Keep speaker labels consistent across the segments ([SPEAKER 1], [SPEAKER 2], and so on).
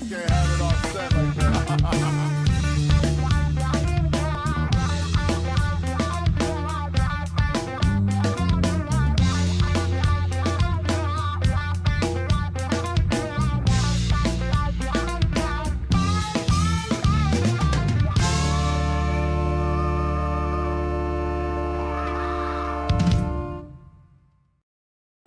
[SPEAKER 1] Okay, had it all set like that.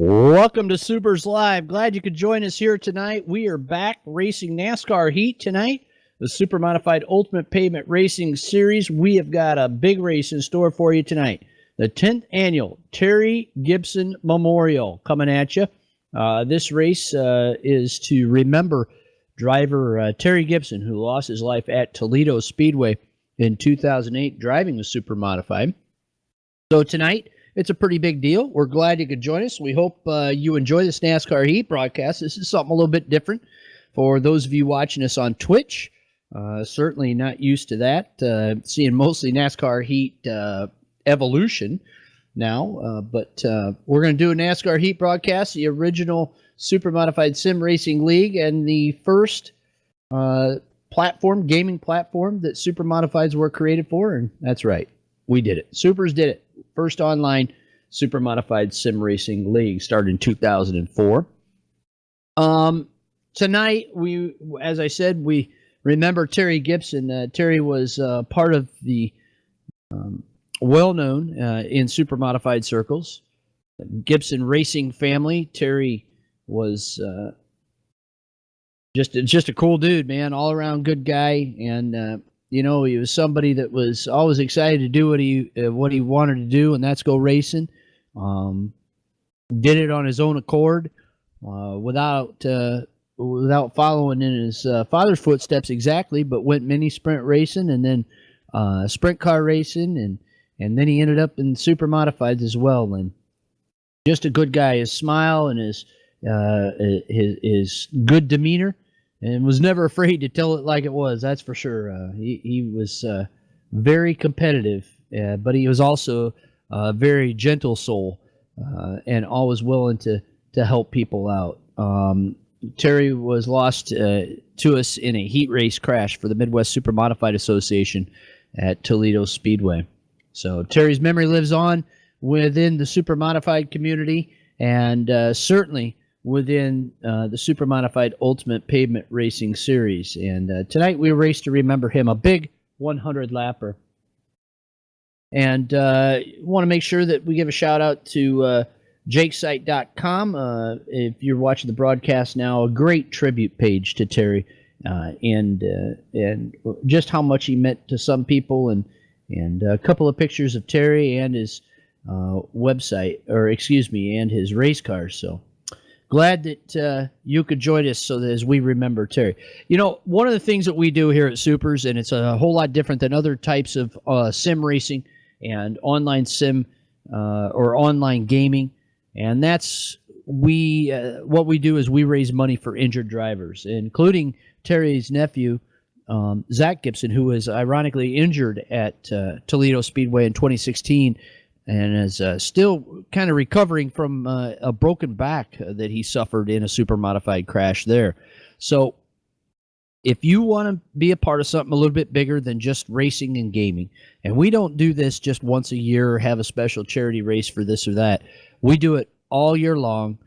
[SPEAKER 2] Welcome to Supers Live. Glad you could join us here tonight. We are back racing NASCAR Heat tonight, the Supermodified Ultimate Pavement Racing Series. We have got a big race in store for you tonight. The 10th annual Terry Gibson Memorial coming at you. This race is to remember driver Terry Gibson, who lost his life at Toledo Speedway in 2008 driving the Supermodified. So tonight, it's a pretty big deal. We're glad you could join us. We hope you enjoy this NASCAR Heat broadcast. This is something a little bit different for those of you watching us on Twitch. Certainly not used to that. Seeing mostly NASCAR Heat evolution now. But we're going to do a NASCAR Heat broadcast, the original Supermodified Sim Racing League, and the first gaming platform that Supermodifieds were created for. And that's right. We did it. Supers did it. First online Supermodified Sim Racing League started in 2004. Tonight, as I said, we remember Terry Gibson. Terry was part of the well-known in Supermodified circles Gibson racing family. Terry was just a cool dude, man, all-around good guy, and he was somebody that was always excited to do what he wanted to do, and that's go racing. Did it on his own accord, without following in his father's footsteps exactly, but went mini sprint racing and then sprint car racing, and then he ended up in Supermodifieds as well. And just a good guy. His smile and his good demeanor. And was never afraid to tell it like it was, that's for sure. He was very competitive, but he was also a very gentle soul and always willing to help people out. Terry was lost to us in a heat race crash for the Midwest Supermodified Association at Toledo Speedway. So Terry's memory lives on within the Supermodified community, and certainly within the Supermodified Ultimate Pavement Racing Series. And tonight we race to remember him, a big 100-lapper. And want to make sure that we give a shout-out to jakesite.com. If you're watching the broadcast now, a great tribute page to Terry and just how much he meant to some people, and a couple of pictures of Terry and his website, and his race cars. So glad that you could join us so that as we remember Terry. One of the things that we do here at Supers, and it's a whole lot different than other types of sim racing and online sim or online gaming, and that's what we do is we raise money for injured drivers, including Terry's nephew, Zach Gibson, who was ironically injured at Toledo Speedway in 2016 and is still kind of recovering from a broken back that he suffered in a Supermodified crash there. So if you want to be a part of something a little bit bigger than just racing and gaming, and we don't do this just once a year or have a special charity race for this or that, we do it all year long,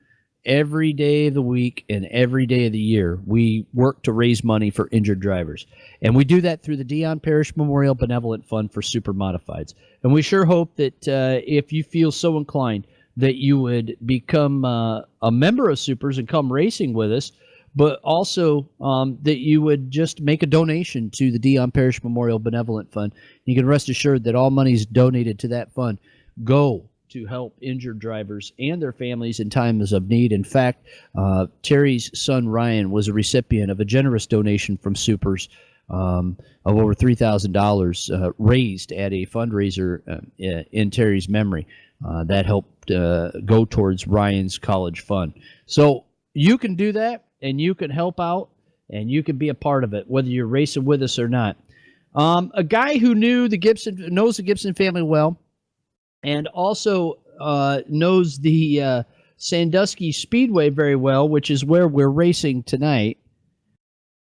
[SPEAKER 2] every day of the week and every day of the year. We work to raise money for injured drivers. And we do that through the Dion Parish Memorial Benevolent Fund for Supermodifieds. And we sure hope that if you feel so inclined that you would become a member of Supers and come racing with us, but also that you would just make a donation to the Dion Parish Memorial Benevolent Fund. You can rest assured that all monies donated to that fund go to help injured drivers and their families in times of need. In fact, Terry's son Ryan was a recipient of a generous donation from Supers of over $3,000 raised at a fundraiser in Terry's memory. That helped go towards Ryan's college fund. So you can do that, and you can help out, and you can be a part of it, whether you're racing with us or not. A guy who knows the Gibson family well, and also knows the Sandusky Speedway very well, which is where we're racing tonight,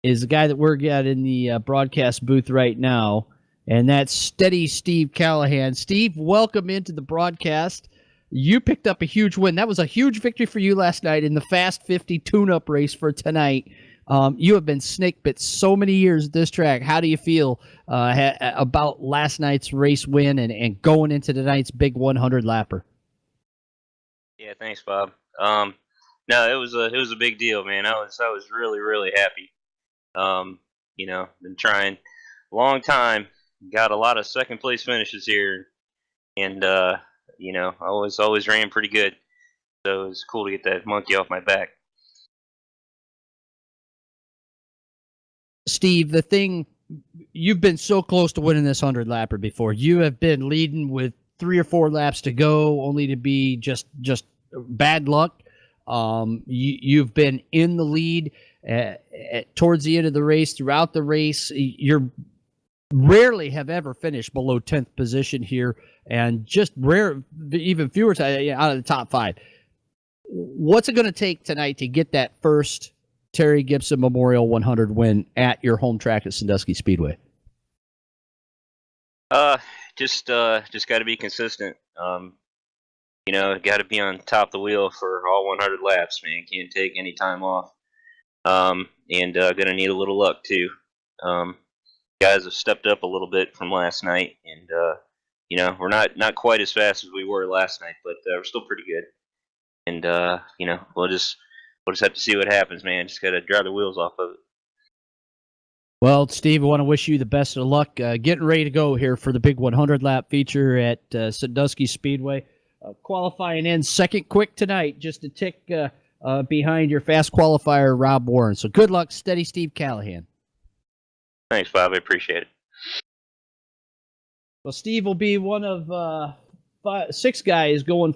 [SPEAKER 2] is the guy that we're got in the broadcast booth right now, and that's Steady Steve Callahan. Steve, welcome into the broadcast. You picked up a huge win. That was a huge victory for you last night in the Fast 50 tune-up race for tonight. You have been snake bit so many years at this track. How do you feel about last night's race win and going into tonight's big 100 lapper?
[SPEAKER 3] Yeah, thanks, Bob. No, it was a big deal, man. I was really really happy. Been trying a long time. Got a lot of second place finishes here, and I always ran pretty good. So it was cool to get that monkey off my back.
[SPEAKER 2] Steve, the thing, you've been so close to winning this 100 lapper before. You have been leading with 3 or 4 laps to go, only to be just bad luck. You've been in the lead towards the end of the race, throughout the race. You're rarely have ever finished below 10th position here, and just rare, even fewer out of the top 5. What's it going to take tonight to get that first Terry Gibson Memorial 100 win at your home track at Sandusky Speedway?
[SPEAKER 3] Just got to be consistent. Got to be on top of the wheel for all 100 laps, man. Can't take any time off. And gonna need a little luck too. Guys have stepped up a little bit from last night, and we're not quite as fast as we were last night, but we're still pretty good. And we'll just have to see what happens, man. Just gotta drive the wheels off of it.
[SPEAKER 2] Well, Steve, I want to wish you the best of luck. Getting ready to go here for the big 100 lap feature at Sandusky Speedway. Qualifying in second quick tonight, just a tick behind your fast qualifier, Rob Warren. So good luck, Steady Steve Callahan.
[SPEAKER 3] Thanks, Bob. I appreciate it.
[SPEAKER 2] Well, Steve will be one of 6 guys going